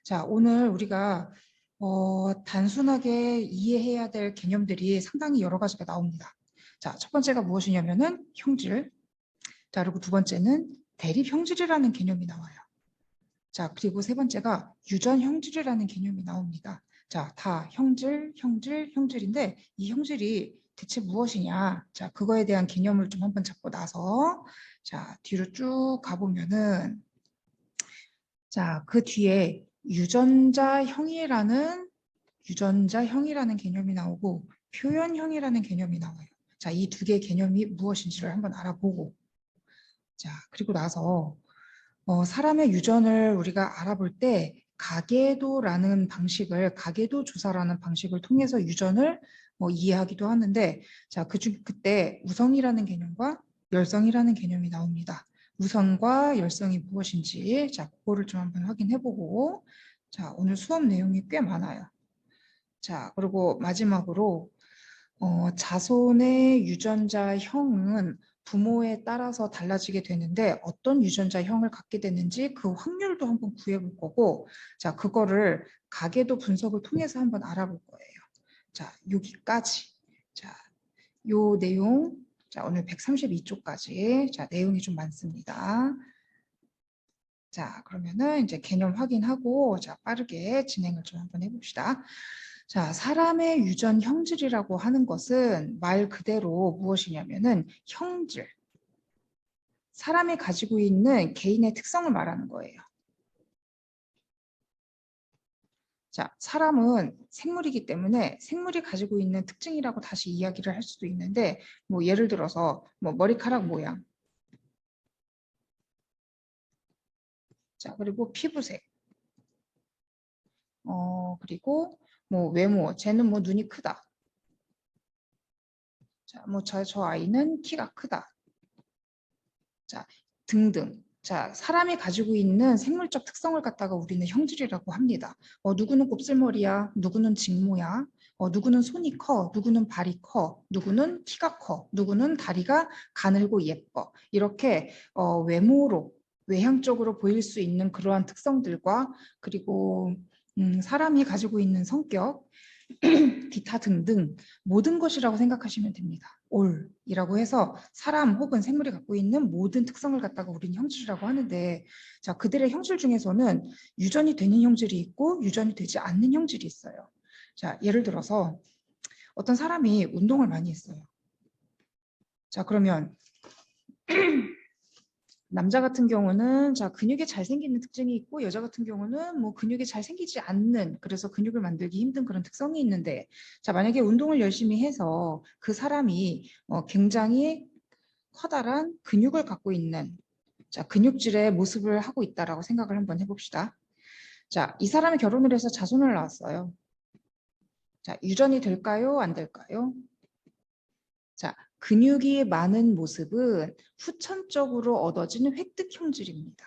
자, 오늘 우리가 단순하게 이해해야 될 개념들이 상당히 여러 가지가 나옵니다. 자, 첫 번째가 무엇이냐면은 형질. 자, 그리고 두 번째는 대립 형질이라는 개념이 나와요. 자, 그리고 세 번째가 유전 형질이라는 개념이 나옵니다. 자, 다 형질, 형질인데 이 형질이 대체 무엇이냐? 자, 그거에 대한 개념을 좀 한번 잡고 나서 자, 뒤로 쭉 가보면은 자, 그 뒤에 유전자형이라는 개념이 나오고 표현형이라는 개념이 나와요. 자, 이 두 개의 개념이 무엇인지를 한번 알아보고 자, 그리고 나서 사람의 유전을 우리가 알아볼 때 가계도 조사라는 방식을 통해서 유전을 이해하기도 하는데 자, 그때 우성이라는 개념과 열성이라는 개념이 나옵니다. 우성과 열성이 무엇인지 자, 그거를 좀 한번 확인해보고 자, 오늘 수업 내용이 꽤 많아요. 자, 그리고 마지막으로 자손의 유전자형은 부모에 따라서 달라지게 되는데 어떤 유전자형을 갖게 되는지 그 확률도 한번 구해볼 거고 자, 그거를 가계도 분석을 통해서 한번 알아볼 거예요. 자, 여기까지. 자, 요 내용 자, 오늘 132쪽까지 자, 내용이 좀 많습니다. 자, 그러면은 이제 개념 확인하고 자, 빠르게 진행을 좀 한번 해봅시다. 자, 사람의 유전 형질이라고 하는 것은 말 그대로 무엇이냐면은 형질. 사람이 가지고 있는 개인의 특성을 말하는 거예요. 자, 사람은 생물이기 때문에 생물이 가지고 있는 특징이라고 다시 이야기를 할 수도 있는데 뭐 예를 들어서 뭐 머리카락 모양. 자, 그리고 피부색. 그리고 뭐 외모. 쟤는 뭐 눈이 크다. 자, 뭐 저 아이는 키가 크다. 자, 등등. 자, 사람이 가지고 있는 생물적 특성을 갖다가 우리는 형질이라고 합니다. 누구는 곱슬머리야, 누구는 직모야, 누구는 손이 커, 누구는 발이 커, 누구는 키가 커, 누구는 다리가 가늘고 예뻐. 이렇게 외모로, 외향적으로 보일 수 있는 그러한 특성들과 그리고 사람이 가지고 있는 성격, 기타 등등 모든 것이라고 생각하시면 됩니다. 올이라고 해서 사람 혹은 생물이 갖고 있는 모든 특성을 갖다가 우리는 형질이라고 하는데 자, 그들의 형질 중에서는 유전이 되는 형질이 있고 유전이 되지 않는 형질이 있어요. 자, 예를 들어서 어떤 사람이 운동을 많이 했어요. 자, 그러면 남자 같은 경우는 자, 근육이 잘 생기는 특징이 있고 여자 같은 경우는 뭐 근육이 잘 생기지 않는 그래서 근육을 만들기 힘든 그런 특성이 있는데 자, 만약에 운동을 열심히 해서 그 사람이 굉장히 커다란 근육을 갖고 있는 자, 근육질의 모습을 하고 있다라고 생각을 한번 해봅시다. 자, 이 사람이 결혼을 해서 자손을 낳았어요. 자, 유전이 될까요? 안 될까요? 자, 근육이 많은 모습은 후천적으로 얻어지는 획득 형질입니다.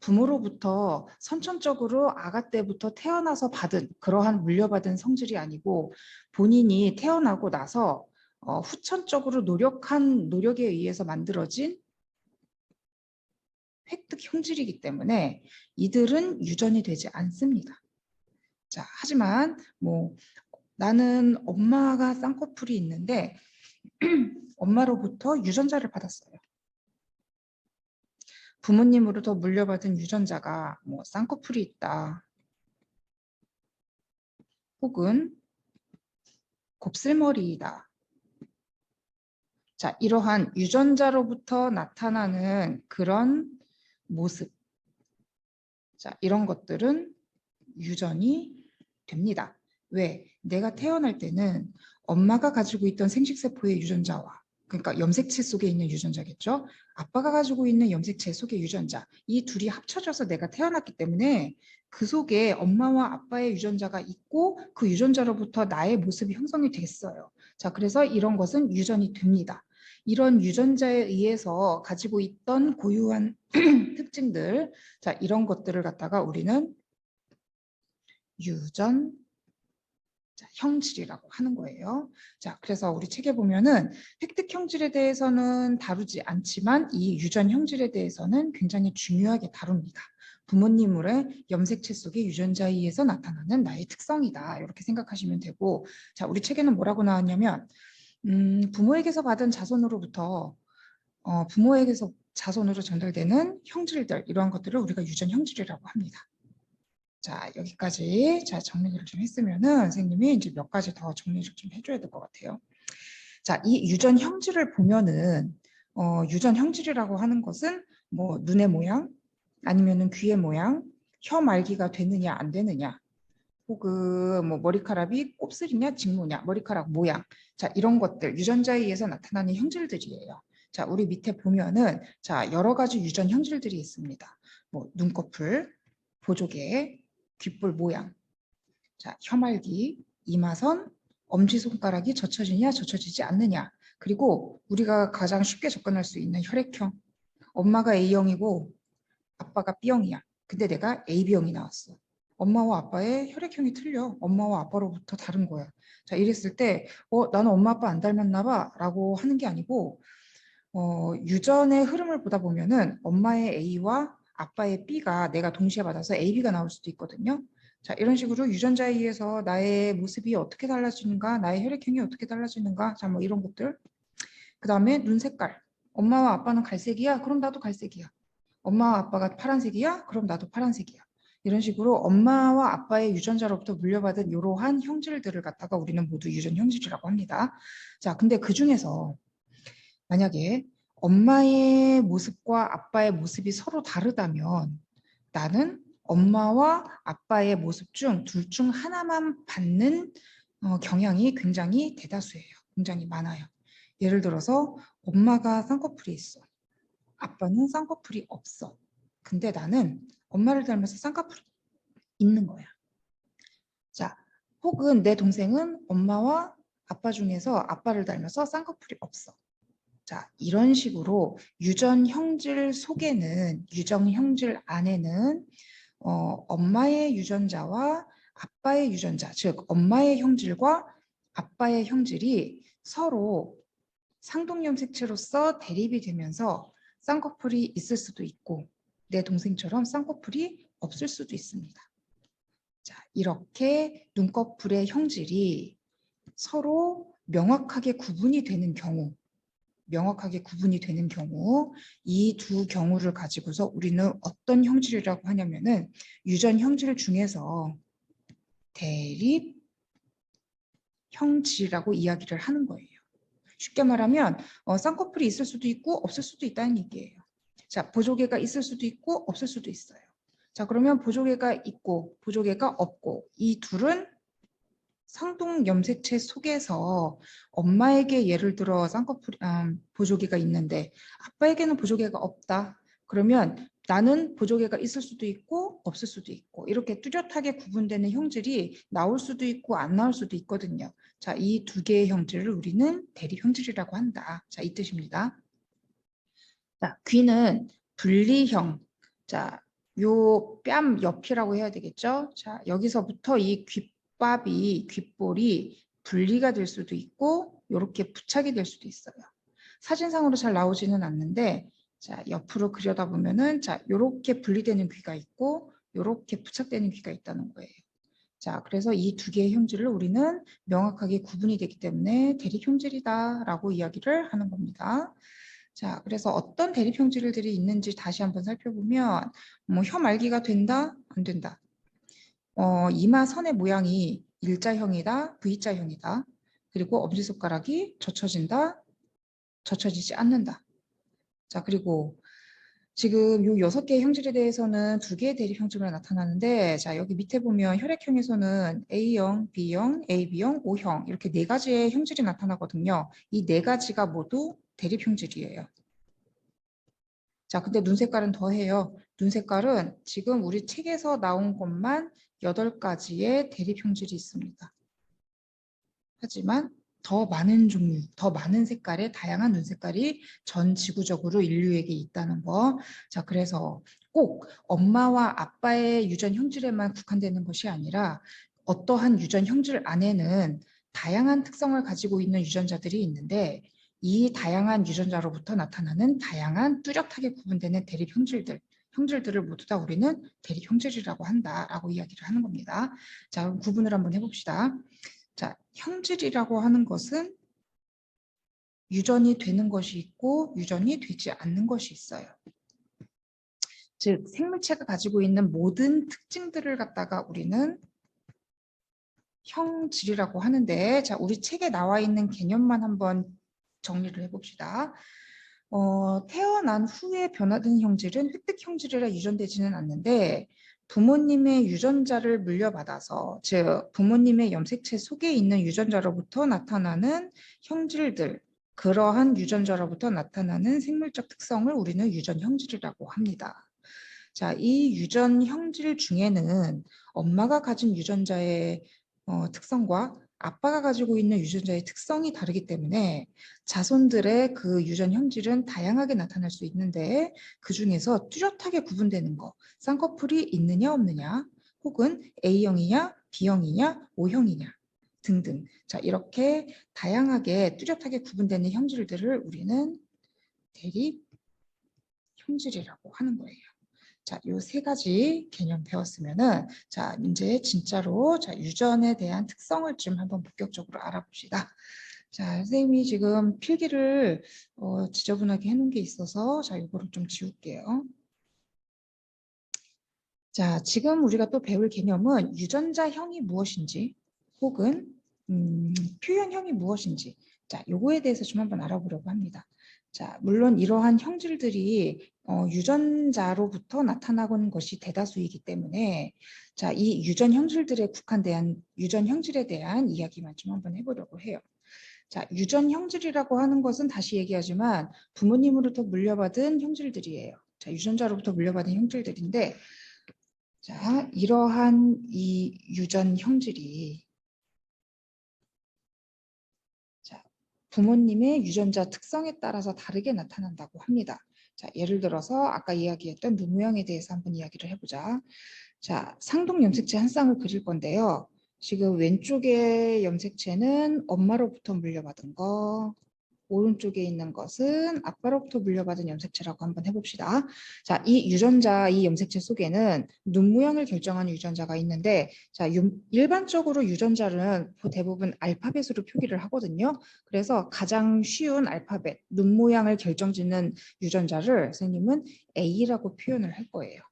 부모로부터 선천적으로 아가 때부터 태어나서 받은 그러한 물려받은 성질이 아니고 본인이 태어나고 나서 후천적으로 노력한 노력에 의해서 만들어진 획득 형질이기 때문에 이들은 유전이 되지 않습니다. 자, 하지만 뭐 나는 엄마가 쌍꺼풀이 있는데 엄마로부터 유전자를 받았어요. 부모님으로부터 물려받은 유전자가 뭐 쌍꺼풀이 있다. 혹은 곱슬머리이다. 자, 이러한 유전자로부터 나타나는 그런 모습. 자, 이런 것들은 유전이 됩니다. 왜? 내가 태어날 때는 엄마가 가지고 있던 생식세포의 유전자와 그러니까 염색체 속에 있는 유전자겠죠. 아빠가 가지고 있는 염색체 속의 유전자 이 둘이 합쳐져서 내가 태어났기 때문에 그 속에 엄마와 아빠의 유전자가 있고 그 유전자로부터 나의 모습이 형성이 됐어요. 자, 그래서 이런 것은 유전이 됩니다. 이런 유전자에 의해서 가지고 있던 고유한 특징들 자, 이런 것들을 갖다가 우리는 유전 형질이라고 하는 거예요. 자, 그래서 우리 책에 보면은 획득 형질에 대해서는 다루지 않지만 이 유전 형질에 대해서는 굉장히 중요하게 다룹니다. 부모님의 염색체 속의 유전자에 의해서 나타나는 나의 특성이다. 이렇게 생각하시면 되고, 자, 우리 책에는 뭐라고 나왔냐면 부모에게서 받은 자손으로부터 부모에게서 자손으로 전달되는 형질들, 이러한 것들을 우리가 유전 형질이라고 합니다. 자, 여기까지 자 정리를 좀 했으면은 선생님이 이제 몇 가지 더 정리를 좀 해줘야 될 것 같아요. 자, 이 유전 형질을 보면은 유전 형질이라고 하는 것은 뭐 눈의 모양, 아니면은 귀의 모양, 혀 말기가 되느냐 안 되느냐, 혹은 뭐 머리카락이 곱슬이냐 직모냐, 머리카락 모양, 자 이런 것들 유전자에 의해서 나타나는 형질들이에요. 자, 우리 밑에 보면은 자 여러 가지 유전 형질들이 있습니다. 뭐 눈꺼풀, 보조개, 귓볼 모양, 자 혀말기, 이마선, 엄지손가락이 젖혀지냐 젖혀지지 않느냐, 그리고 우리가 가장 쉽게 접근할 수 있는 혈액형, 엄마가 A형이고 아빠가 B형이야. 근데 내가 AB형이 나왔어. 엄마와 아빠의 혈액형이 틀려. 엄마와 아빠로부터 다른 거야. 자, 이랬을 때 나는 엄마 아빠 안 닮았나 봐 라고 하는 게 아니고 유전의 흐름을 보다 보면은 엄마의 A와 아빠의 B가 내가 동시에 받아서 AB가 나올 수도 있거든요. 자, 이런 식으로 유전자에 의해서 나의 모습이 어떻게 달라지는가, 나의 혈액형이 어떻게 달라지는가, 자, 뭐 이런 것들. 그 다음에 눈 색깔. 엄마와 아빠는 갈색이야? 그럼 나도 갈색이야. 엄마와 아빠가 파란색이야? 그럼 나도 파란색이야. 이런 식으로 엄마와 아빠의 유전자로부터 물려받은 이러한 형질들을 갖다가 우리는 모두 유전 형질이라고 합니다. 자, 근데 그 중에서 만약에 엄마의 모습과 아빠의 모습이 서로 다르다면 나는 엄마와 아빠의 모습 중 둘 중 하나만 받는 경향이 굉장히 대다수예요. 굉장히 많아요. 예를 들어서 엄마가 쌍꺼풀이 있어. 아빠는 쌍꺼풀이 없어. 근데 나는 엄마를 닮아서 쌍꺼풀이 있는 거야. 자, 혹은 내 동생은 엄마와 아빠 중에서 아빠를 닮아서 쌍꺼풀이 없어. 자, 이런 식으로 유전 형질 속에는, 유전 형질 안에는 엄마의 유전자와 아빠의 유전자, 즉 엄마의 형질과 아빠의 형질이 서로 상동염색체로서 대립이 되면서 쌍꺼풀이 있을 수도 있고 내 동생처럼 쌍꺼풀이 없을 수도 있습니다. 자, 이렇게 눈꺼풀의 형질이 서로 명확하게 구분이 되는 경우, 이 두 경우를 가지고서 우리는 어떤 형질이라고 하냐면은 유전 형질 중에서 대립 형질이라고 이야기를 하는 거예요. 쉽게 말하면 쌍꺼풀이 있을 수도 있고 없을 수도 있다는 얘기예요. 자, 보조개가 있을 수도 있고 없을 수도 있어요. 자, 그러면 보조개가 있고 보조개가 없고 이 둘은 상동 염색체 속에서 엄마에게 예를 들어 보조개가 있는데 아빠에게는 보조개가 없다. 그러면 나는 보조개가 있을 수도 있고 없을 수도 있고 이렇게 뚜렷하게 구분되는 형질이 나올 수도 있고 안 나올 수도 있거든요. 자, 이 두 개의 형질을 우리는 대립 형질이라고 한다. 자, 이 뜻입니다. 자, 귀는 분리형. 자, 요 뺨 옆이라고 해야 되겠죠? 자, 여기서부터 이 귓볼이 분리가 될 수도 있고 이렇게 부착이 될 수도 있어요. 사진상으로 잘 나오지는 않는데 자, 옆으로 그려다 보면은 자, 요렇게 분리되는 귀가 있고 요렇게 부착되는 귀가 있다는 거예요. 자, 그래서 이 두 개의 형질을 우리는 명확하게 구분이 되기 때문에 대립 형질이다라고 이야기를 하는 겁니다. 자, 그래서 어떤 대립 형질들이 있는지 다시 한번 살펴보면 뭐 혀 말기가 된다, 안 된다. 이마 선의 모양이 일자형이다, V자형이다. 그리고 엄지손가락이 젖혀진다, 젖혀지지 않는다. 자, 그리고 지금 요 6개의 형질에 대해서는 2개의 대립 형질로 나타나는데 자, 여기 밑에 보면 혈액형에서는 A형, B형, AB형, O형 이렇게 4가지의 형질이 나타나거든요. 이 4가지가 모두 대립 형질이에요. 자, 근데 눈 색깔은 더해요. 눈 색깔은 지금 우리 책에서 나온 것만 8가지의 대립 형질이 있습니다. 하지만 더 많은 종류, 더 많은 색깔의 다양한 눈 색깔이 전 지구적으로 인류에게 있다는 거. 자, 그래서 꼭 엄마와 아빠의 유전 형질에만 국한되는 것이 아니라 어떠한 유전 형질 안에는 다양한 특성을 가지고 있는 유전자들이 있는데 이 다양한 유전자로부터 나타나는 다양한 뚜렷하게 구분되는 대립 형질들, 형질들을 모두 다 우리는 대립 형질이라고 한다라고 이야기를 하는 겁니다. 자, 그럼 구분을 한번 해봅시다. 자, 형질이라고 하는 것은 유전이 되는 것이 있고 유전이 되지 않는 것이 있어요. 즉, 생물체가 가지고 있는 모든 특징들을 갖다가 우리는 형질이라고 하는데, 자, 우리 책에 나와 있는 개념만 한번 정리를 해봅시다. 태어난 후에 변화된 형질은 획득 형질이라 유전되지는 않는데 부모님의 유전자를 물려받아서, 즉 부모님의 염색체 속에 있는 유전자로부터 나타나는 형질들, 그러한 유전자로부터 나타나는 생물적 특성을 우리는 유전 형질이라고 합니다. 자, 이 유전 형질 중에는 엄마가 가진 유전자의 특성과 아빠가 가지고 있는 유전자의 특성이 다르기 때문에 자손들의 그 유전 형질은 다양하게 나타날 수 있는데, 그 중에서 뚜렷하게 구분되는 거, 쌍꺼풀이 있느냐 없느냐, 혹은 A형이냐 B형이냐 O형이냐 등등, 자, 이렇게 다양하게 뚜렷하게 구분되는 형질들을 우리는 대립 형질이라고 하는 거예요. 자, 요 세 가지 개념 배웠으면은, 자, 이제 진짜로, 자, 유전에 대한 특성을 좀 한번 본격적으로 알아봅시다. 자, 선생님이 지금 필기를 지저분하게 해놓은 게 있어서, 자, 이거를 좀 지울게요. 자, 지금 우리가 또 배울 개념은 유전자형이 무엇인지, 혹은 표현형이 무엇인지, 자, 요거에 대해서 좀 한번 알아보려고 합니다. 자, 물론 이러한 형질들이 유전자로부터 나타나는 것이 대다수이기 때문에, 자, 이 유전 형질들에 국한된 유전 형질에 대한 이야기만 좀 한번 해보려고 해요. 자, 유전 형질이라고 하는 것은 다시 얘기하지만 부모님으로부터 물려받은 형질들이에요. 자, 유전자로부터 물려받은 형질들인데, 자, 이러한 이 유전 형질이, 자, 부모님의 유전자 특성에 따라서 다르게 나타난다고 합니다. 자, 예를 들어서 아까 이야기했던 눈 모양에 대해서 한번 이야기를 해보자. 자, 상동 염색체 한 쌍을 그릴 건데요. 지금 왼쪽의 염색체는 엄마로부터 물려받은 거, 오른쪽에 있는 것은 아빠로부터 물려받은 염색체라고 한번 해봅시다. 자, 이 유전자, 이 염색체 속에는 눈 모양을 결정하는 유전자가 있는데, 자, 일반적으로 유전자는 대부분 알파벳으로 표기를 하거든요. 그래서 가장 쉬운 알파벳, 눈 모양을 결정짓는 유전자를 선생님은 A라고 표현을 할 거예요.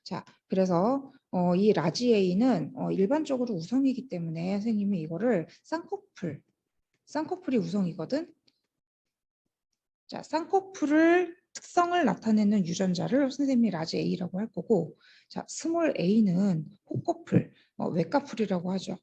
자, 그래서 이 라지 A는 일반적으로 우성이기 때문에 선생님이 이거를 쌍꺼풀이 우성이거든. 자, 쌍꺼풀을 특성을 나타내는 유전자를 선생님이 라지 A라고 할 거고, 자, 스몰 a는 호꺼풀, 외가풀이라고 하죠.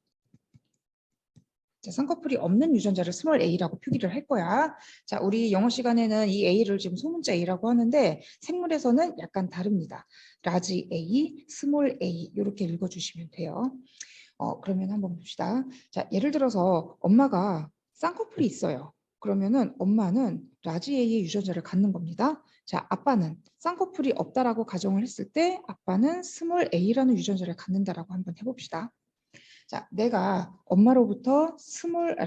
자, 쌍꺼풀이 없는 유전자를 스몰 a라고 표기를 할 거야. 자, 우리 영어 시간에는 이 a를 지금 소문자 a라고 하는데 생물에서는 약간 다릅니다. 라지 a, 스몰 a 이렇게 읽어주시면 돼요. 그러면 한번 봅시다. 자, 예를 들어서 엄마가 쌍꺼풀이 있어요. 그러면은 엄마는 라지 A의 유전자를 갖는 겁니다. 자, 아빠는 쌍꺼풀이 없다라고 가정을 했을 때 아빠는 스몰 a라는 유전자를 갖는다라고 한번 해봅시다. 자, 내가 엄마로부터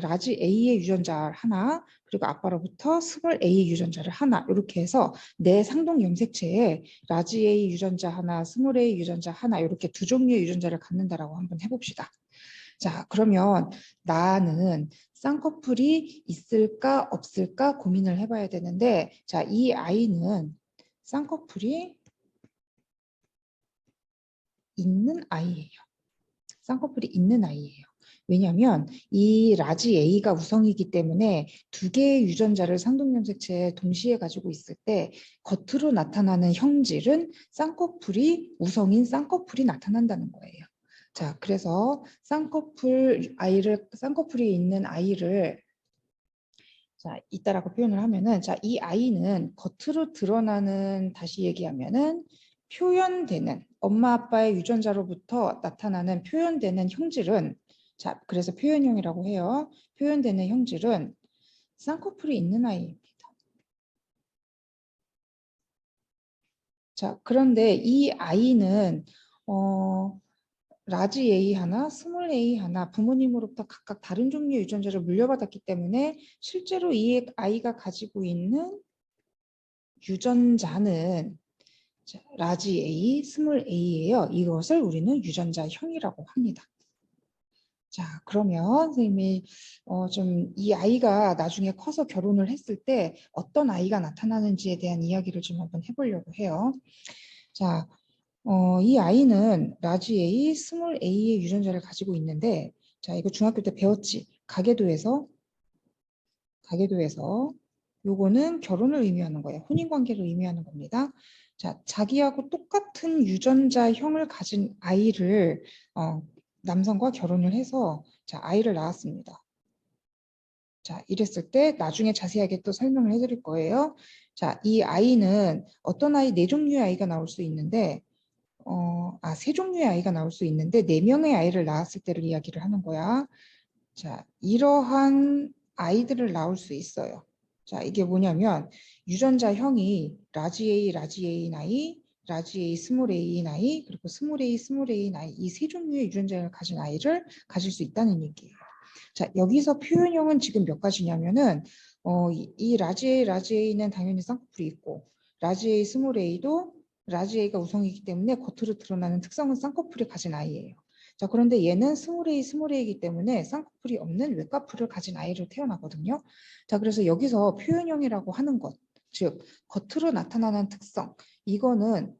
라지 A의 유전자 하나, 그리고 아빠로부터 스몰 A 유전자를 하나, 이렇게 해서 내 상동 염색체에 라지 A 유전자 하나, 스몰 A 유전자 하나, 이렇게 두 종류의 유전자를 갖는다라고 한번 해봅시다. 자, 그러면 나는 쌍꺼풀이 있을까 없을까 고민을 해봐야 되는데, 자, 이 아이는 쌍꺼풀이 있는 아이예요. 쌍꺼풀이 있는 아이예요. 왜냐하면 이 라지 A가 우성이기 때문에 두 개의 유전자를 상동염색체에 동시에 가지고 있을 때 겉으로 나타나는 형질은 쌍꺼풀이 우성인 쌍꺼풀이 나타난다는 거예요. 자, 그래서 쌍꺼풀이 있는 아이를, 자, 있다라고 표현을 하면은, 자, 이 아이는 겉으로 드러나는, 다시 얘기하면은 표현되는 엄마 아빠의 유전자로부터 나타나는 표현되는 형질은, 자, 그래서 표현형이라고 해요. 표현되는 형질은 쌍꺼풀이 있는 아이입니다. 자, 그런데 이 아이는 라지 A 하나, 스몰 A 하나 부모님으로부터 각각 다른 종류의 유전자를 물려받았기 때문에 실제로 이 아이가 가지고 있는 유전자는 자, 라지 A, 스몰 a예요. 이것을 우리는 유전자형이라고 합니다. 자, 그러면 선생님이 좀 이 아이가 나중에 커서 결혼을 했을 때 어떤 아이가 나타나는지에 대한 이야기를 좀 한번 해보려고 해요. 자, 이 아이는 라지 A, 스몰 a의 유전자를 가지고 있는데, 자, 이거 중학교 때 배웠지? 가계도에서 요거는 결혼을 의미하는 거예요. 혼인관계를 의미하는 겁니다. 자, 자기하고 똑같은 유전자형을 가진 아이를 남성과 결혼을 해서 자, 아이를 낳았습니다. 자, 이랬을 때 나중에 자세하게 또 설명을 해드릴 거예요. 자, 이 아이는 어떤 아이, 네 종류의 아이가 나올 수 있는데, 세 종류의 아이가 나올 수 있는데, 네 명의 아이를 낳았을 때를 이야기를 하는 거야. 자, 이러한 아이들을 낳을 수 있어요. 자, 이게 뭐냐면 유전자형이 라지 A, 라지 A 나이, 라지 A, 스몰 A 나이, 그리고 스몰 A, 스몰 A 나이 이 세 종류의 유전자를 가진 아이를 가질 수 있다는 얘기예요. 자, 여기서 표현형은 지금 몇 가지냐면은 이 라지 A, 라지 A는 당연히 쌍꺼풀이 있고 라지 A, 스몰 A도 라지 A가 우성이기 때문에 겉으로 드러나는 특성은 쌍꺼풀이 가진 아이예요. 자, 그런데 얘는 스몰 A, 스몰 A이기 때문에 쌍꺼풀이 없는 외꺼풀을 가진 아이로 태어나거든요. 자, 그래서 여기서 표현형이라고 하는 것, 즉 겉으로 나타나는 특성, 이거는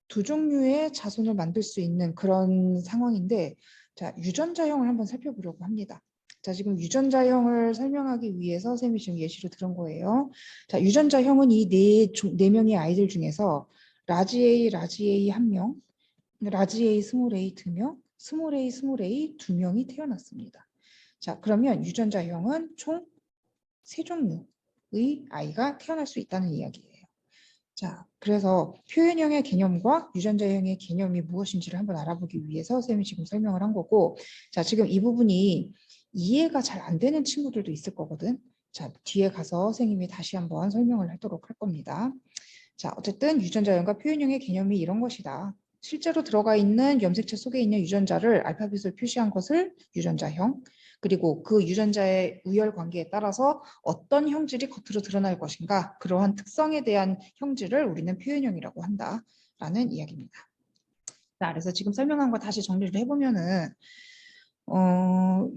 두 종류의 자손을 만들 수 있는 그런 상황인데, 자, 유전자형을 한번 살펴보려고 합니다. 자, 지금 유전자형을 설명하기 위해서 선생님이 지금 예시로 들은 거예요. 자, 유전자형은 이 네 명의 아이들 중에서 라지 A, 라지 A 한 명, 라지 A, 스몰 A 두 명, 스몰 A, 스몰 A 두 명이 태어났습니다. 자, 그러면 유전자형은 총 세 종류의 아이가 태어날 수 있다는 이야기예요. 자, 그래서 표현형의 개념과 유전자형의 개념이 무엇인지를 한번 알아보기 위해서 선생님이 지금 설명을 한 거고, 자, 지금 이 부분이 이해가 잘 안 되는 친구들도 있을 거거든. 자, 뒤에 가서 선생님이 다시 한번 설명을 하도록 할 겁니다. 자, 어쨌든 유전자형과 표현형의 개념이 이런 것이다. 실제로 들어가 있는 염색체 속에 있는 유전자를 알파벳으로 표시한 것을 유전자형, 그리고 그 유전자의 우열 관계에 따라서 어떤 형질이 겉으로 드러날 것인가, 그러한 특성에 대한 형질을 우리는 표현형이라고 한다라는 이야기입니다. 자, 그래서 지금 설명한 거 다시 정리를 해보면은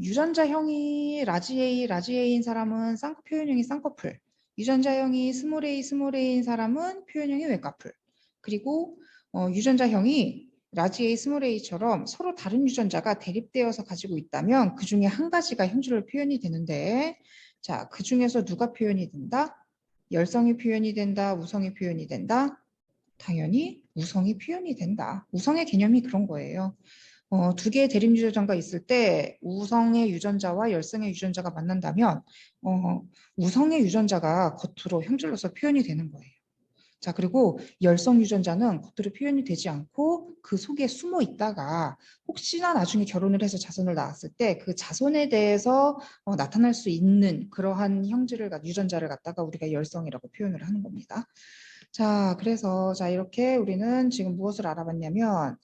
유전자형이 라지 A, 라지 A인 사람은 표현형이 쌍꺼풀, 유전자형이 스몰 A, 스몰 A인 사람은 표현형이 외꺼풀, 그리고 유전자형이 라지 A, 스몰 A처럼 서로 다른 유전자가 대립되어서 가지고 있다면 그 중에 한 가지가 형질로 표현이 되는데, 자, 그 중에서 누가 표현이 된다? 열성이 표현이 된다, 우성이 표현이 된다? 당연히 우성이 표현이 된다. 우성의 개념이 그런 거예요. 두 개의 대립 유전자가 있을 때 우성의 유전자와 열성의 유전자가 만난다면 우성의 유전자가 겉으로 형질로서 표현이 되는 거예요. 자, 그리고 열성 유전자는 겉으로 표현이 되지 않고 그 속에 숨어 있다가 혹시나 나중에 결혼을 해서 자손을 낳았을 때 그 자손에 대해서 나타날 수 있는 그러한 형질을 유전자를 갖다가 우리가 열성이라고 표현을 하는 겁니다. 자, 그래서 자 이렇게 우리는 지금 무엇을 알아봤냐면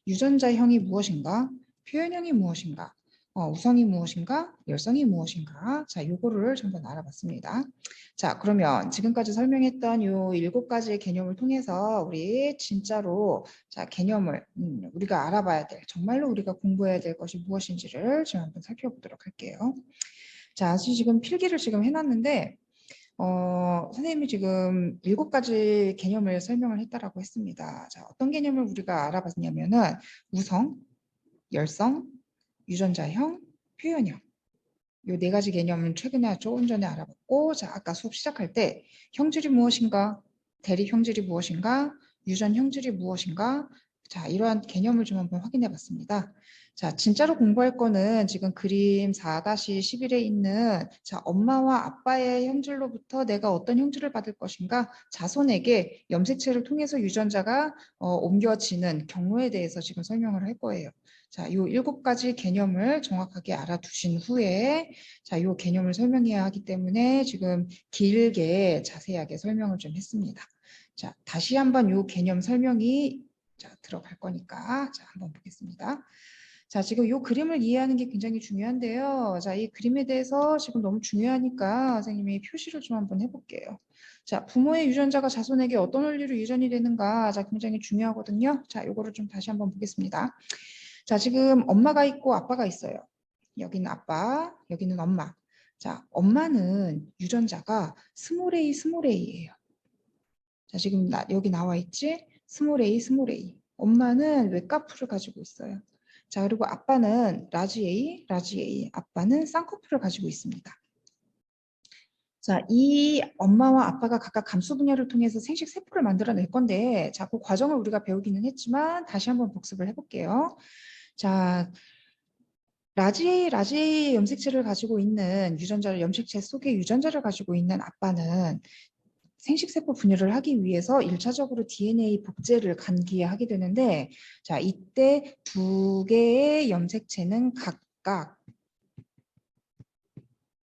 유전자형이 무엇인가, 표현형이 무엇인가, 우성이 무엇인가, 열성이 무엇인가. 자, 요거를 한번 알아봤습니다. 자, 그러면 지금까지 설명했던 요 7가지의 개념을 통해서 우리 진짜로 자 개념을 우리가 알아봐야 될, 정말로 우리가 공부해야 될 것이 무엇인지를 지금 한번 살펴보도록 할게요. 자, 지금 필기를 지금 해놨는데 선생님이 지금 7가지 개념을 설명을 했다라고 했습니다. 자, 어떤 개념을 우리가 알아봤냐면은 우성, 열성, 유전자형, 표현형. 요 4가지 개념은 최근에 조금 전에 알아봤고, 자, 아까 수업 시작할 때 형질이 무엇인가, 대립 형질이 무엇인가, 유전 형질이 무엇인가, 자, 이러한 개념을 좀 한번 확인해 봤습니다. 자, 진짜로 공부할 거는 지금 그림 4-11에 있는 자, 엄마와 아빠의 형질로부터 내가 어떤 형질을 받을 것인가, 자손에게 염색체를 통해서 유전자가 옮겨지는 경로에 대해서 지금 설명을 할 거예요. 자, 요 7가지 개념을 정확하게 알아두신 후에 자, 요 개념을 설명해야 하기 때문에 지금 길게 자세하게 설명을 좀 했습니다. 자, 다시 한번 요 개념 설명이 자, 들어갈 거니까 자, 한번 보겠습니다. 자, 지금 이 그림을 이해하는 게 굉장히 중요한데요. 자, 이 그림에 대해서 지금 너무 중요하니까 선생님이 표시를 좀 한번 해볼게요. 자, 부모의 유전자가 자손에게 어떤 원리로 유전이 되는가. 자, 굉장히 중요하거든요. 자, 이거를 좀 다시 한번 보겠습니다. 자, 지금 엄마가 있고 아빠가 있어요. 여기는 아빠, 여기는 엄마. 자, 엄마는 유전자가 스몰 a, 스몰 a예요. 자, 지금 여기 나와 있지? 스몰 a, 스몰 a. 엄마는 외가풀을 가지고 있어요. 자, 그리고 아빠는 라지 A, 라지 A. 아빠는 쌍꺼풀을 가지고 있습니다. 자, 이 엄마와 아빠가 각각 감수 분열을 통해서 생식 세포를 만들어낼 건데, 자, 그 과정을 우리가 배우기는 했지만 다시 한번 복습을 해볼게요. 자, 라지 A, 라지 A 염색체를 가지고 있는 유전자를 염색체 속에 유전자를 가지고 있는 아빠는 생식세포 분열을 하기 위해서 1차적으로 DNA 복제를 간기에 하게 되는데, 자, 이때 두 개의 염색체는 각각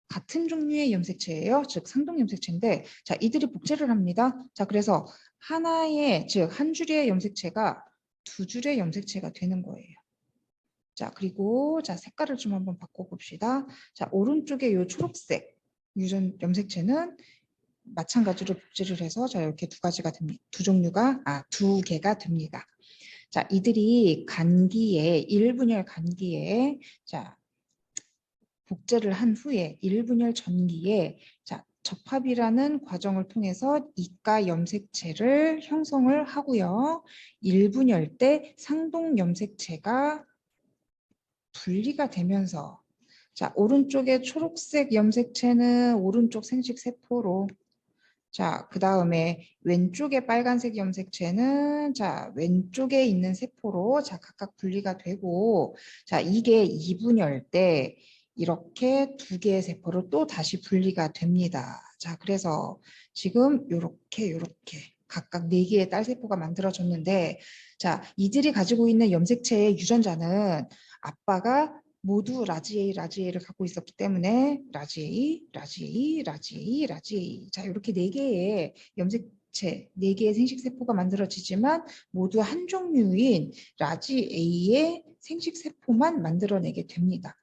같은 종류의 염색체예요. 즉 상동 염색체인데, 자, 이들이 복제를 합니다. 자, 그래서 하나의, 즉 한 줄의 염색체가 두 줄의 염색체가 되는 거예요. 자, 그리고 자, 색깔을 좀 한번 바꿔봅시다. 자, 오른쪽에 이 초록색 염색체는 마찬가지로 복제를 해서 자, 이렇게 두 가지가 됩니다. 두 개가 됩니다. 자, 이들이 간기에 1분열 간기에 자, 복제를 한 후에 1분열 전기에 자, 접합이라는 과정을 통해서 이가 염색체를 형성을 하고요. 1분열 때 상동 염색체가 분리가 되면서 자, 오른쪽의 초록색 염색체는 오른쪽 생식세포로 자, 그 다음에 왼쪽의 빨간색 염색체는 자, 왼쪽에 있는 세포로 자, 각각 분리가 되고 자, 이게 2분열 때 이렇게 두 개의 세포로 또 다시 분리가 됩니다. 자, 그래서 지금 요렇게 각각 4개의 딸세포가 만들어졌는데 자, 이들이 가지고 있는 염색체의 유전자는 아빠가 모두 라지 A, 라지 A를 갖고 있었기 때문에 라지 A, 라지 A, 라지 A, 라지 A. 자, 이렇게 4개의 염색체, 4개의 생식세포가 만들어지지만 모두 한 종류인 라지 A의 생식세포만 만들어내게 됩니다.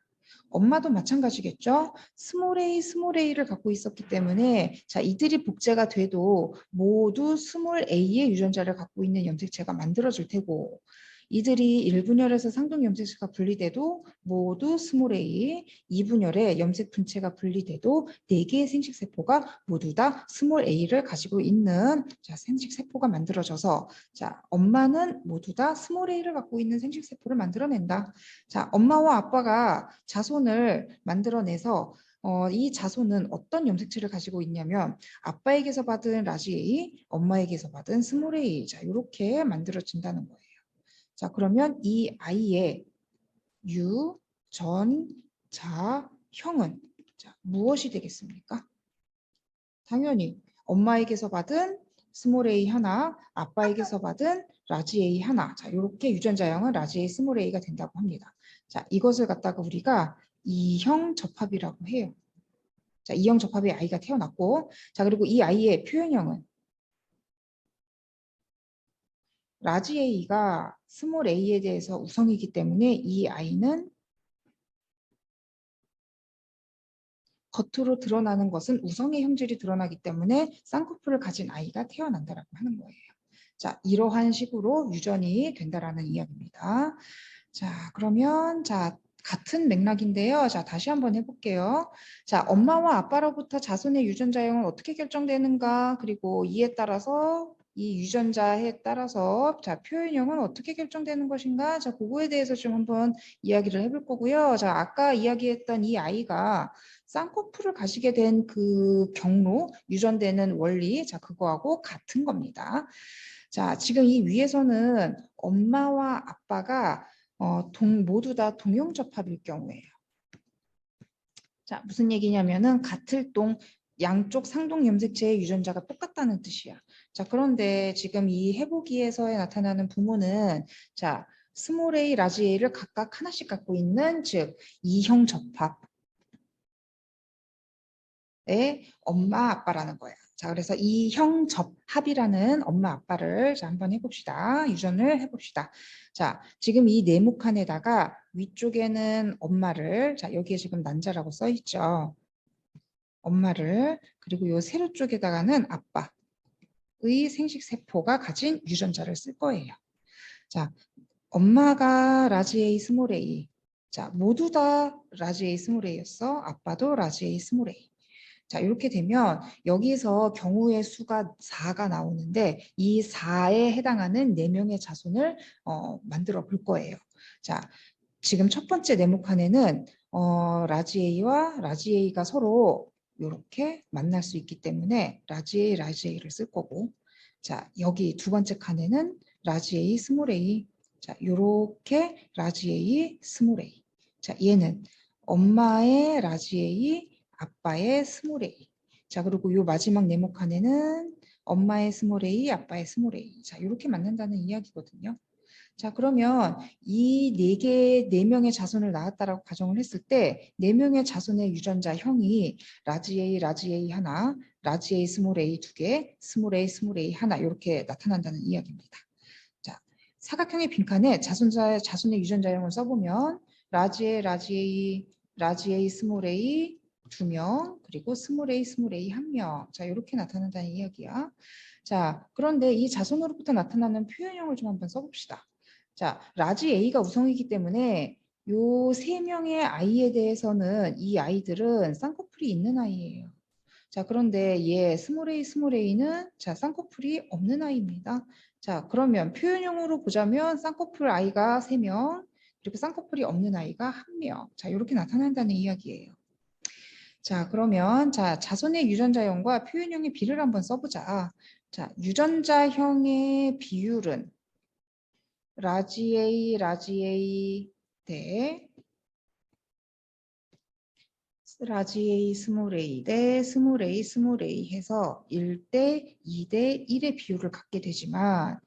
엄마도 마찬가지겠죠. 스몰 a, 스몰 a를 갖고 있었기 때문에 자, 이들이 복제가 돼도 모두 스몰 a의 유전자를 갖고 있는 염색체가 만들어질 테고 이들이 1분열에서 상동 염색체가 분리돼도 모두 스몰 a, 2분열에 염색 분체가 분리돼도 4개의 생식세포가 모두 다 스몰 a를 가지고 있는 자, 생식세포가 만들어져서 자, 엄마는 모두 다 스몰 a를 갖고 있는 생식세포를 만들어낸다. 자, 엄마와 아빠가 자손을 만들어내서 이 자손은 어떤 염색체를 가지고 있냐면 아빠에게서 받은 라지 A, 엄마에게서 받은 스몰 a. 자, 이렇게 만들어진다는 거예요. 자, 그러면 이 아이의 유, 전, 자, 형은 자, 무엇이 되겠습니까? 당연히 엄마에게서 받은 스몰 a 하나, 아빠에게서 받은 라지 A 하나. 자, 이렇게 유전자형은 라지 A, 스몰 a가 된다고 합니다. 자, 이것을 갖다가 우리가 이형 접합이라고 해요. 자, 이형 접합의 아이가 태어났고, 자, 그리고 이 아이의 표현형은 라지 A가 스몰 a에 대해서 우성이기 때문에 이 아이는 겉으로 드러나는 것은 우성의 형질이 드러나기 때문에 쌍꺼풀을 가진 아이가 태어난다라고 하는 거예요. 자, 이러한 식으로 유전이 된다라는 이야기입니다. 자, 그러면 자, 같은 맥락인데요. 자, 다시 한번 해볼게요. 자, 엄마와 아빠로부터 자손의 유전자형은 어떻게 결정되는가? 그리고 이에 따라서 이 유전자에 따라서 자, 표현형은 어떻게 결정되는 것인가? 자, 그거에 대해서 좀 한번 이야기를 해볼 거고요. 자, 아까 이야기했던 이 아이가 쌍꺼풀을 가지게 된 그 경로, 유전되는 원리, 자, 그거하고 같은 겁니다. 자, 지금 이 위에서는 엄마와 아빠가 모두 다 동형접합일 경우에요. 자, 무슨 얘기냐면은 같을 동 양쪽 상동 염색체의 유전자가 똑같다는 뜻이야. 자, 그런데 지금 이 해보기에서 나타나는 부모는 자, 스몰 a, 라지 a를 각각 하나씩 갖고 있는 즉 이형 접합의 엄마, 아빠라는 거야. 자, 그래서 이 형접합이라는 엄마 아빠를 자, 한번 해봅시다. 유전을 해봅시다. 자, 지금 이 네모칸에다가 위쪽에는 엄마를, 자, 여기에 지금 난자라고 써 있죠. 엄마를, 그리고 요 세로 쪽에다가는 아빠의 생식세포가 가진 유전자를 쓸 거예요. 자, 엄마가 라지 A 스몰 a. 자, 모두 다 라지 A 스몰 a였어. 아빠도 라지 A 스몰 a. 자, 이렇게 되면 여기서 경우의 수가 4가 나오는데 이 4에 해당하는 4명의 자손을 만들어 볼 거예요. 자, 지금 첫 번째 네모칸에는 라지 A와 라지 A가 서로 이렇게 만날 수 있기 때문에 라지 A, 라지 A를 쓸 거고, 자, 여기 두 번째 칸에는 라지 A, 스몰 a. 자, 요렇게 라지 A, 스몰 a. 자, 얘는 엄마의 라지 A, 아빠의 스몰 a. 자, 그리고 요 마지막 네모칸에는 엄마의 스몰 a, 아빠의 스몰 a. 자, 이렇게 만난다는 이야기거든요. 자, 그러면 이 네 명의 자손을 낳았다라고 가정을 했을 때 네 명의 자손의 유전자 형이 라지 A, 라지 A 하나, 라지 A, 스몰 a 두 개, 스몰 A 하나 이렇게 나타난다는 이야기입니다. 자, 사각형의 빈칸에 자손의 유전자형을 써보면 라지 A, 라지 A, 라지 A, 스몰 a 2명, 그리고 스몰 A, 스몰 a 1명. 자, 이렇게 나타난다는 이야기야. 자, 그런데 이 자손으로부터 나타나는 표현형을 좀 한번 써봅시다. 자, 라지 A가 우성이기 때문에 요 세 명의 아이에 대해서는 이 아이들은 쌍꺼풀이 있는 아이예요. 자, 그런데 얘 스몰 a는 자, 쌍꺼풀이 없는 아이입니다. 자, 그러면 표현형으로 보자면 쌍꺼풀 아이가 3명, 그리고 쌍꺼풀이 없는 아이가 1명. 자, 이렇게 나타난다는 이야기예요. 자, 그러면 자, 자손의 유전자형과 표현형의 비를 한번 써보자. 자, 유전자형의 비율은 라지 A 대 라지 A 스몰 a 대 스몰 A 해서 1대 2대 1의 비율을 갖게 되지만,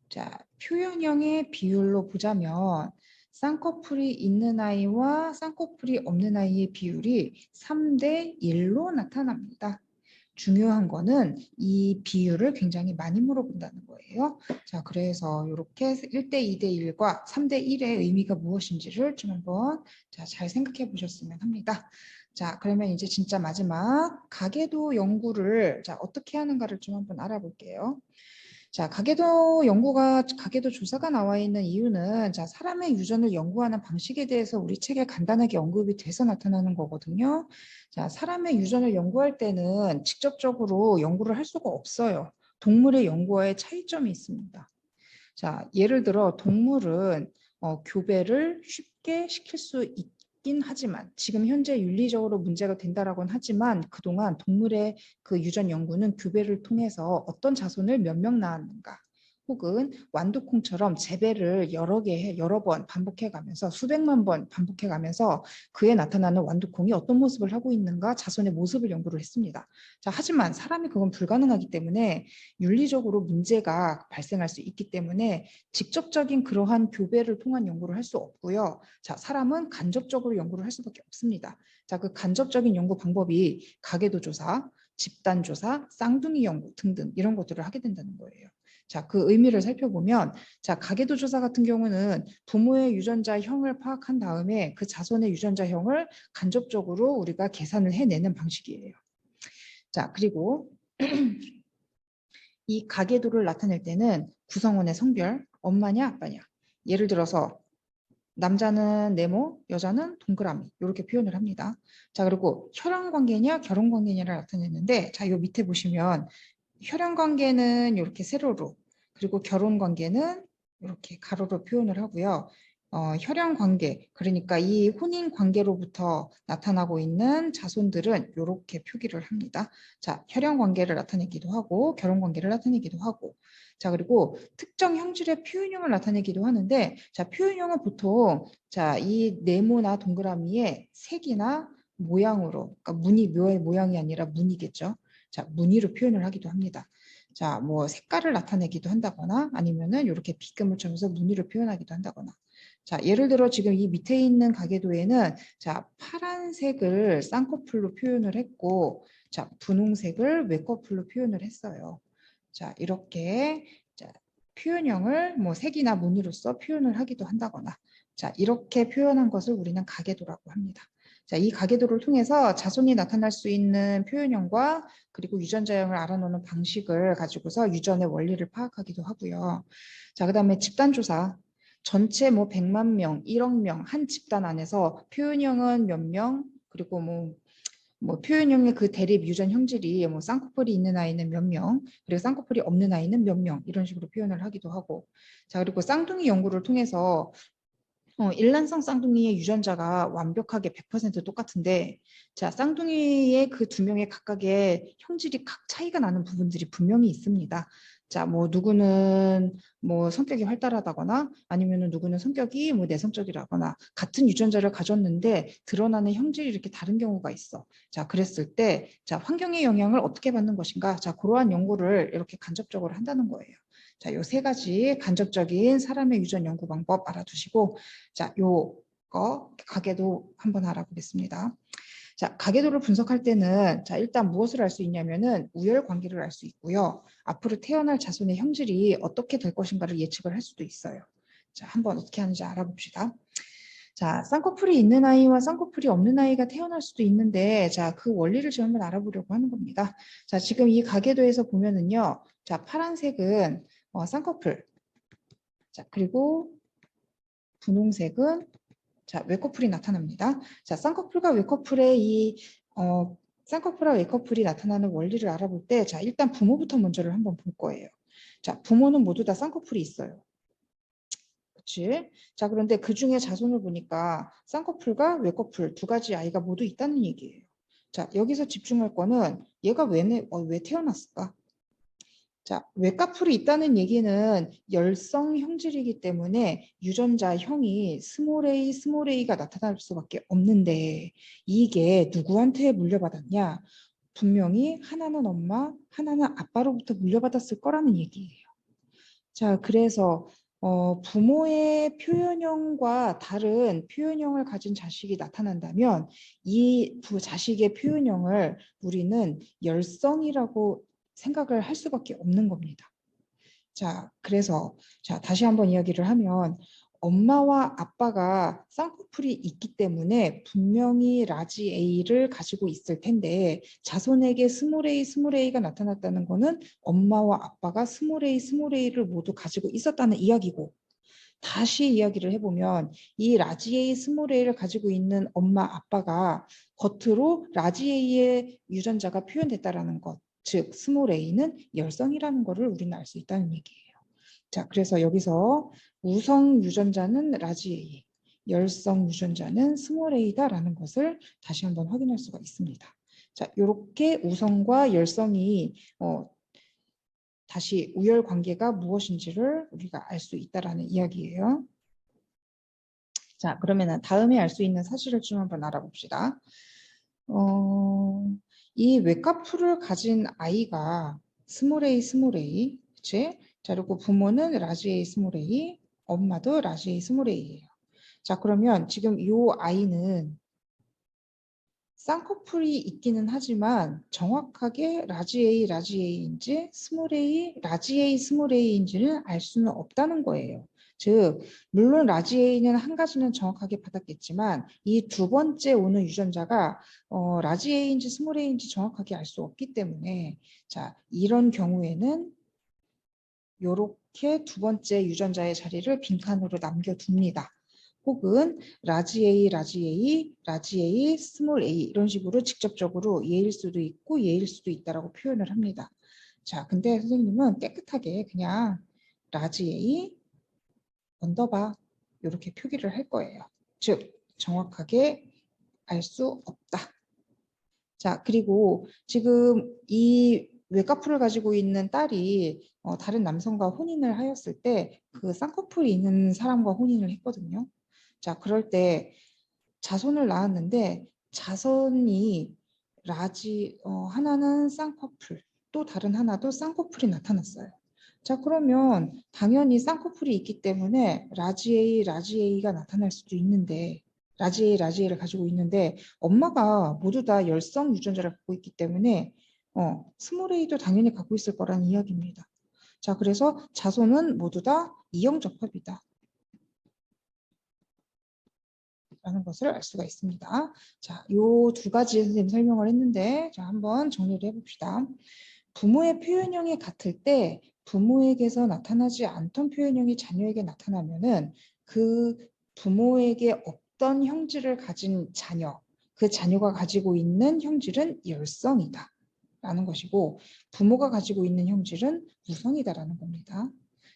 자, 표현형의 비율로 보자면 쌍꺼풀이 있는 아이와 쌍꺼풀이 없는 아이의 비율이 3대 1로 나타납니다. 중요한 거는 이 비율을 굉장히 많이 물어본다는 거예요. 자, 그래서 이렇게 1대 2대 1과 3대 1의 의미가 무엇인지를 좀 한번 잘 생각해 보셨으면 합니다. 자, 그러면 이제 진짜 마지막 가계도 연구를 어떻게 하는가를 좀 한번 알아볼게요. 자, 가계도 조사가 나와 있는 이유는 사람의 유전을 연구하는 방식에 대해서 우리 책에 간단하게 언급이 돼서 나타나는 거거든요. 자, 사람의 유전을 연구할 때는 직접적으로 연구를 할 수가 없어요. 동물의 연구와의 차이점이 있습니다. 자, 예를 들어 동물은 교배를 쉽게 시킬 수 있긴 하지만 지금 현재 윤리적으로 문제가 된다라고는 하지만 그동안 동물의 그 유전 연구는 교배를 통해서 어떤 자손을 몇 명 낳았는가 혹은 완두콩처럼 재배를 여러 번 반복해가면서 수백만 번 반복해가면서 그에 나타나는 완두콩이 어떤 모습을 하고 있는가 자손의 모습을 연구를 했습니다. 자, 하지만 사람이 그건 불가능하기 때문에 윤리적으로 문제가 발생할 수 있기 때문에 직접적인 그러한 교배를 통한 연구를 할 수 없고요. 자, 사람은 간접적으로 연구를 할 수밖에 없습니다. 자, 그 간접적인 연구 방법이 가계도 조사, 집단 조사, 쌍둥이 연구 등등 이런 것들을 하게 된다는 거예요. 자, 그 의미를 살펴보면 자, 가계도 조사 같은 경우는 부모의 유전자형을 파악한 다음에 그 자손의 유전자형을 간접적으로 우리가 계산을 해내는 방식이에요. 자, 그리고 이 가계도를 나타낼 때는 구성원의 성별, 엄마냐 아빠냐. 예를 들어서 남자는 네모, 여자는 동그라미 이렇게 표현을 합니다. 자, 그리고 혈연관계냐 결혼관계냐를 나타내는데 자, 요 밑에 보시면 혈연관계는 이렇게 세로로, 그리고 결혼관계는 이렇게 가로로 표현을 하고요. 혈연 관계, 그러니까 이 혼인 관계로부터 나타나고 있는 자손들은 이렇게 표기를 합니다. 자, 혈연 관계를 나타내기도 하고 결혼 관계를 나타내기도 하고, 자, 그리고 특정 형질의 표현형을 나타내기도 하는데, 자, 표현형은 보통 이 네모나 동그라미의 색이나 모양으로, 그러니까 무늬 묘의 모양이 아니라 무늬겠죠. 자, 무늬로 표현을 하기도 합니다. 자, 뭐 색깔을 나타내기도 한다거나 아니면은 이렇게 빗금을 쳐면서 무늬로 표현하기도 한다거나. 자, 예를 들어 지금 이 밑에 있는 가계도에는 자, 파란색을 쌍꺼풀로 표현을 했고, 자, 분홍색을 웨커풀로 표현을 했어요. 자, 이렇게 자, 표현형을 뭐 색이나 무늬로서 표현을 하기도 한다거나 자, 이렇게 표현한 것을 우리는 가계도라고 합니다. 자, 이 가계도를 통해서 자손이 나타날 수 있는 표현형과 그리고 유전자형을 알아놓는 방식을 가지고서 유전의 원리를 파악하기도 하고요. 자, 그다음에 집단조사. 전체 뭐 100만 명, 1억 명 한 집단 안에서 표현형은 몇 명, 그리고 뭐 표현형의 그 대립 유전 형질이 뭐 쌍꺼풀이 있는 아이는 몇 명, 그리고 쌍꺼풀이 없는 아이는 몇 명, 이런 식으로 표현을 하기도 하고. 자, 그리고 쌍둥이 연구를 통해서 일란성 쌍둥이의 유전자가 완벽하게 100% 똑같은데, 자, 쌍둥이의 그 두 명의 각각의 형질이 각 차이가 나는 부분들이 분명히 있습니다. 자, 뭐 누구는 뭐 성격이 활달하다거나 아니면은 누구는 성격이 뭐 내성적이라거나 같은 유전자를 가졌는데 드러나는 형질이 이렇게 다른 경우가 있어. 자, 그랬을 때, 자, 환경의 영향을 어떻게 받는 것인가? 자, 그러한 연구를 이렇게 간접적으로 한다는 거예요. 자, 요 세 가지 간접적인 사람의 유전 연구 방법 알아두시고, 자, 요거 가계도 한번 알아보겠습니다. 자, 가계도를 분석할 때는 자, 일단 무엇을 알 수 있냐면은 우열 관계를 알 수 있고요. 앞으로 태어날 자손의 형질이 어떻게 될 것인가를 예측을 할 수도 있어요. 자, 한번 어떻게 하는지 알아봅시다. 자, 쌍꺼풀이 있는 아이와 쌍꺼풀이 없는 아이가 태어날 수도 있는데, 자, 그 원리를 좀 한번 알아보려고 하는 겁니다. 자, 지금 이 가계도에서 보면은요, 자, 파란색은 쌍꺼풀, 자, 그리고 분홍색은 자, 웨커풀이 나타납니다. 자, 쌍꺼풀과 웨커풀의 쌍꺼풀과 웨커풀이 나타나는 원리를 알아볼 때, 자, 일단 부모부터 먼저를 한번 볼 거예요. 자, 부모는 모두 다 쌍꺼풀이 있어요. 그치? 자, 그런데 그 중에 자손을 보니까 쌍꺼풀과 웨커풀 두 가지 아이가 모두 있다는 얘기예요. 자, 여기서 집중할 거는 얘가 왜 태어났을까? 자, 웨가풀이 있다는 얘기는 열성 형질이기 때문에 유전자 형이 스몰 a, 스몰 a가 나타날 수밖에 없는데 이게 누구한테 물려받았냐? 분명히 하나는 엄마, 하나는 아빠로부터 물려받았을 거라는 얘기예요. 자, 그래서 부모의 표현형과 다른 표현형을 가진 자식이 나타난다면 이 자식의 표현형을 우리는 열성이라고 생각을 할 수밖에 없는 겁니다. 자, 그래서 자, 다시 한번 이야기를 하면 엄마와 아빠가 쌍꺼풀이 있기 때문에 분명히 라지 A를 가지고 있을 텐데 자손에게 스몰 A, 스몰 A가 나타났다는 것은 엄마와 아빠가 스몰 A, 스몰 A를 모두 가지고 있었다는 이야기고 다시 이야기를 해보면 이 라지 A, 스몰 A를 가지고 있는 엄마, 아빠가 겉으로 라지 A의 유전자가 표현됐다라는 것, 즉 스몰 A는 열성이라는 것을 우리는 알 수 있다는 얘기예요. 자, 그래서 여기서 우성 유전자는 라지 A, 열성 유전자는 스몰 A다라는 것을 다시 한번 확인할 수가 있습니다. 자, 이렇게 우성과 열성이 다시 우열 관계가 무엇인지를 우리가 알 수 있다라는 이야기예요. 자, 그러면 다음에 알 수 있는 사실을 좀 한번 알아봅시다. 이 웨가풀을 가진 아이가 스몰 a, 스몰 a, 그치? 자, 그리고 부모는 라지 a, 스몰 a, 엄마도 라지 a, 스몰 a예요. 자, 그러면 지금 이 아이는 쌍꺼풀이 있기는 하지만 정확하게 라지 A, 라지 A인지 스몰 A, 라지 A, 스몰 A인지는 알 수는 없다는 거예요. 즉, 물론 라지 A는 한 가지는 정확하게 받았겠지만 이 두 번째 오는 유전자가 라지 A인지 스몰 A인지 정확하게 알 수 없기 때문에 자, 이런 경우에는 이렇게 두 번째 유전자의 자리를 빈칸으로 남겨둡니다. 혹은 라지 A, 라지 A, 라지 A, 스몰 A 이런 식으로 직접적으로 예일 수도 있고 예일 수도 있다라고 표현을 합니다. 자, 근데 선생님은 깨끗하게 그냥 라지 A 언더바 이렇게 표기를 할 거예요. 즉 정확하게 알 수 없다. 자, 그리고 지금 이 외가풀을 가지고 있는 딸이 다른 남성과 혼인을 하였을 때 그 쌍꺼풀이 있는 사람과 혼인을 했거든요. 자, 그럴 때 자손을 낳았는데 자손이 하나는 쌍꺼풀, 또 다른 하나도 쌍꺼풀이 나타났어요. 자, 그러면 당연히 쌍꺼풀이 있기 때문에 라지 A, 라지 A가 나타날 수도 있는데 라지 A, 라지 A를 가지고 있는데 엄마가 모두 다 열성 유전자를 갖고 있기 때문에 스몰 a도 당연히 갖고 있을 거라는 이야기입니다. 자, 그래서 자손은 모두 다 이형적합이다 라는 것을 알 수가 있습니다. 자, 요 두 가지 선생님 설명을 했는데 자, 한번 정리를 해봅시다. 부모의 표현형이 같을 때 부모에게서 나타나지 않던 표현형이 자녀에게 나타나면은 그 부모에게 없던 형질을 가진 자녀, 그 자녀가 가지고 있는 형질은 열성이다 라는 것이고 부모가 가지고 있는 형질은 무성이다라는 겁니다.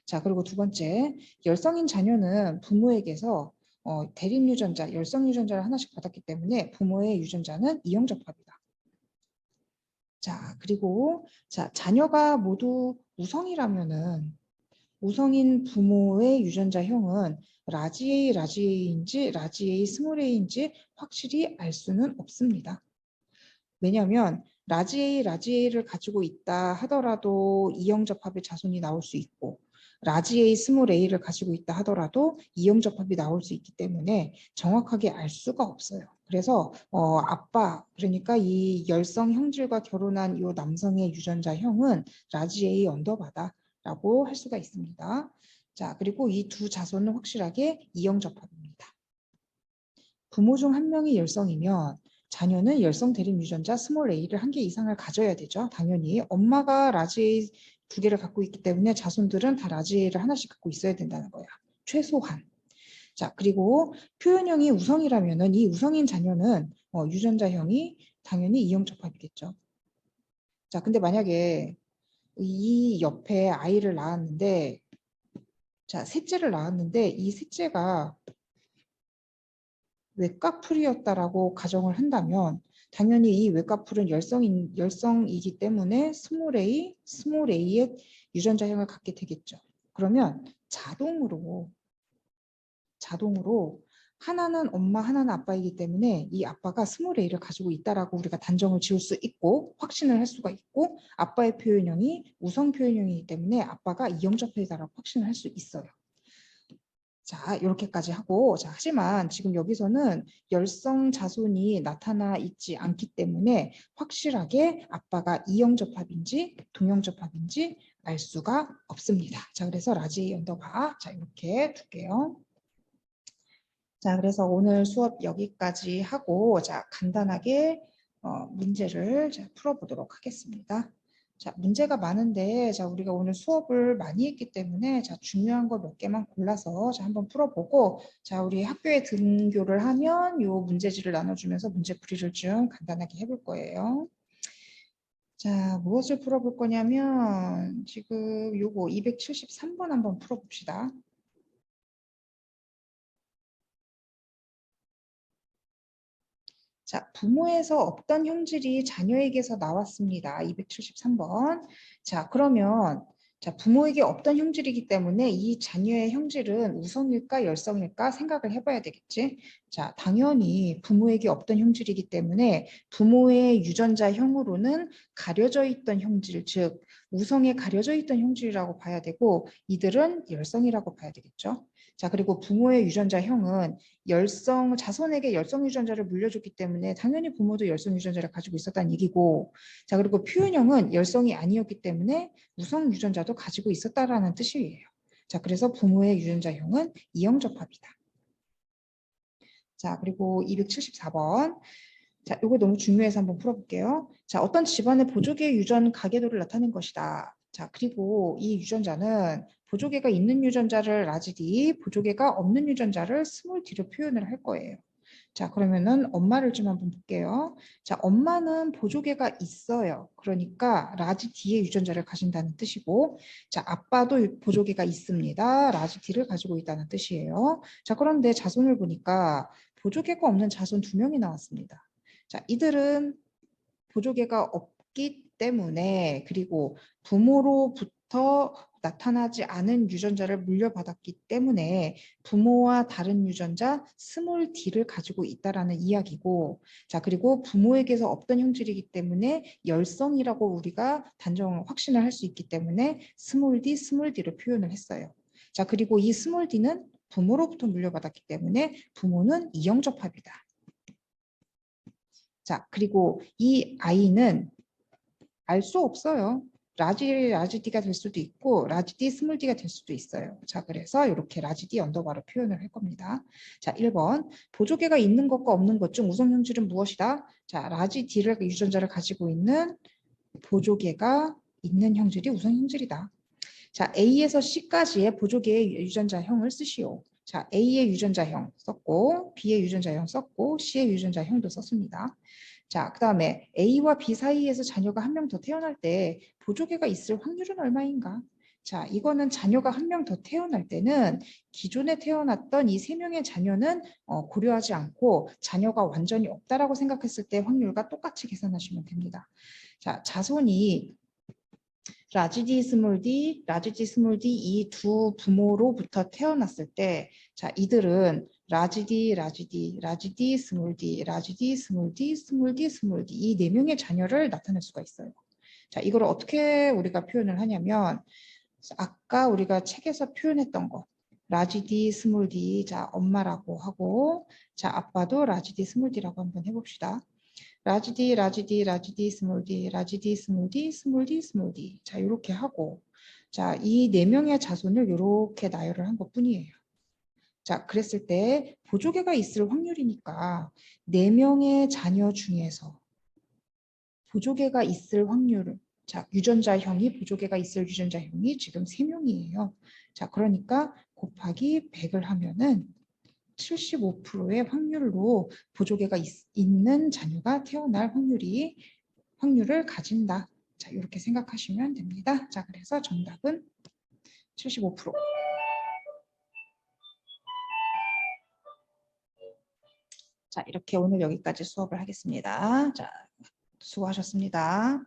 자, 그리고 두 번째, 열성인 자녀는 부모에게서 대립 유전자, 열성 유전자를 하나씩 받았기 때문에 부모의 유전자는 이형적합이다. 자, 그리고 자, 자녀가 모두 우성이라면은 우성인 부모의 유전자형은 라지 A, 라지 A인지 라지 A, 스몰 A인지 확실히 알 수는 없습니다. 왜냐하면 라지 A, 라지 A를 가지고 있다 하더라도 이형적합의 자손이 나올 수 있고 라지 A, 스몰 A를 가지고 있다 하더라도 이형적합이 나올 수 있기 때문에 정확하게 알 수가 없어요. 그래서 아빠, 그러니까 이 열성 형질과 결혼한 이 남성의 유전자형은 라지 A 언더바다라고 할 수가 있습니다. 자, 그리고 이 두 자손은 확실하게 이형적합입니다. 부모 중 한 명이 열성이면 자녀는 열성 대립 유전자 스몰 a를 한 개 이상을 가져야 되죠. 당연히 엄마가 라지 A 두 개를 갖고 있기 때문에 자손들은 다 라지 A를 하나씩 갖고 있어야 된다는 거야. 최소한. 자, 그리고 표현형이 우성이라면은 이 우성인 자녀는 유전자형이 당연히 이형적합이겠죠. 자, 근데 만약에 이 옆에 아이를 낳았는데 자, 셋째를 낳았는데 이 셋째가 외가풀이었다라고 가정을 한다면 당연히 이 외가풀은 열성이기 때문에 스몰 A의 유전자형을 갖게 되겠죠. 그러면 자동으로 하나는 엄마, 하나는 아빠이기 때문에 이 아빠가 스몰 a를 가지고 있다라고 우리가 단정을 지을 수 있고 확신을 할 수가 있고 아빠의 표현형이 우성 표현형이기 때문에 아빠가 이형적합이다라고 확신을 할 수 있어요. 자, 이렇게까지 하고 자, 하지만 지금 여기서는 열성 자손이 나타나 있지 않기 때문에 확실하게 아빠가 이형적합인지 동형적합인지 알 수가 없습니다. 자, 그래서 라지 언더바 자, 이렇게 둘게요. 자, 그래서 오늘 수업 여기까지 하고 자, 간단하게 문제를 풀어보도록 하겠습니다. 자, 문제가 많은데 자, 우리가 오늘 수업을 많이 했기 때문에 자, 중요한 거 몇 개만 골라서 자, 한번 풀어보고 자, 우리 학교에 등교를 하면 요 문제지를 나눠주면서 문제풀이를 좀 간단하게 해볼 거예요. 자, 무엇을 풀어볼 거냐면 지금 요거 273번 한번 풀어봅시다. 자, 부모에서 없던 형질이 자녀에게서 나왔습니다. 273번. 자, 그러면 자, 부모에게 없던 형질이기 때문에 이 자녀의 형질은 우성일까 열성일까 생각을 해봐야 되겠지. 자, 당연히 부모에게 없던 형질이기 때문에 부모의 유전자형으로는 가려져 있던 형질, 즉 우성에 가려져 있던 형질이라고 봐야 되고 이들은 열성이라고 봐야 되겠죠. 자, 그리고 부모의 유전자형은 자손에게 열성 유전자를 물려줬기 때문에 당연히 부모도 열성 유전자를 가지고 있었다는 얘기고 자, 그리고 표현형은 열성이 아니었기 때문에 우성 유전자도 가지고 있었다라는 뜻이에요. 자, 그래서 부모의 유전자형은 이형적합이다. 자, 그리고 274번. 자, 이거 너무 중요해서 한번 풀어볼게요. 자, 어떤 집안의 보조개 유전 가계도를 나타낸 것이다. 자, 그리고 이 유전자는 보조개가 있는 유전자를 라지 D, 보조개가 없는 유전자를 스몰 D로 표현을 할 거예요. 자, 그러면은 엄마를 좀 한번 볼게요. 자, 엄마는 보조개가 있어요. 그러니까 라지 D의 유전자를 가진다는 뜻이고, 자, 아빠도 보조개가 있습니다. 라지 D를 가지고 있다는 뜻이에요. 자, 그런데 자손을 보니까 보조개가 없는 자손 2명이 나왔습니다. 자, 이들은 보조개가 없기 때문에 그리고 부모로부터 나타나지 않은 유전자를 물려받았기 때문에 부모와 다른 유전자 스몰 d를 가지고 있다라는 이야기고 자 그리고 부모에게서 없던 형질이기 때문에 열성이라고 우리가 확신을 할 수 있기 때문에 스몰 d를 표현을 했어요. 자 그리고 이 스몰 d는 부모로부터 물려받았기 때문에 부모는 이형접합이다. 자, 그리고 이 아이는 알 수 없어요. 라지 D가 될 수도 있고 라지 D 스몰 D가 될 수도 있어요. 자, 그래서 이렇게 라지 D 언더바로 표현을 할 겁니다. 자, 1번 보조개가 있는 것과 없는 것 중 우선 형질은 무엇이다? 자, 라지 D를 유전자를 가지고 있는 보조개가 있는 형질이 우선 형질이다. 자, A에서 C까지의 보조개의 유전자형을 쓰시오. 자, A의 유전자형 썼고 B의 유전자형 썼고 C의 유전자형도 썼습니다. 자, 그 다음에 A와 B 사이에서 자녀가 한 명 더 태어날 때 보조개가 있을 확률은 얼마인가? 자, 이거는 자녀가 한 명 더 태어날 때는 기존에 태어났던 이 세 명의 자녀는 고려하지 않고 자녀가 완전히 없다라고 생각했을 때 확률과 똑같이 계산하시면 됩니다. 자, 자손이 라지 D 스몰 D, 라지 D 스몰 D 이 두 부모로부터 태어났을 때, 자, 이들은 라지 D, 라지 D, 라지 D 스몰 D, 라지 D 스몰 D, 스몰 D, 스몰 D 이 네 명의 자녀를 나타낼 수가 있어요. 자, 이걸 어떻게 우리가 표현을 하냐면 아까 우리가 책에서 표현했던 거 라지 D 스몰 D 자 엄마라고 하고 자 아빠도 라지 D 스몰 D라고 한번 해봅시다. 라지 D, 라지 D, 라지 D, 스몰 D, 라지 D, 스몰 D, 스몰 D, 스몰 D. 자, 이렇게 하고, 자, 이 네 명의 자손을 이렇게 나열을 한 것뿐이에요. 자, 그랬을 때 보조개가 있을 확률이니까 네 명의 자녀 중에서 보조개가 있을 확률을 자, 유전자형이 보조개가 있을 유전자형이 지금 3명이에요. 자, 그러니까 곱하기 100을 하면은 75%의 확률로 보조개가 있는 자녀가 태어날 확률을 가진다. 자, 이렇게 생각하시면 됩니다. 자, 그래서 정답은 75%. 자, 이렇게 오늘 여기까지 수업을 하겠습니다. 자, 수고하셨습니다.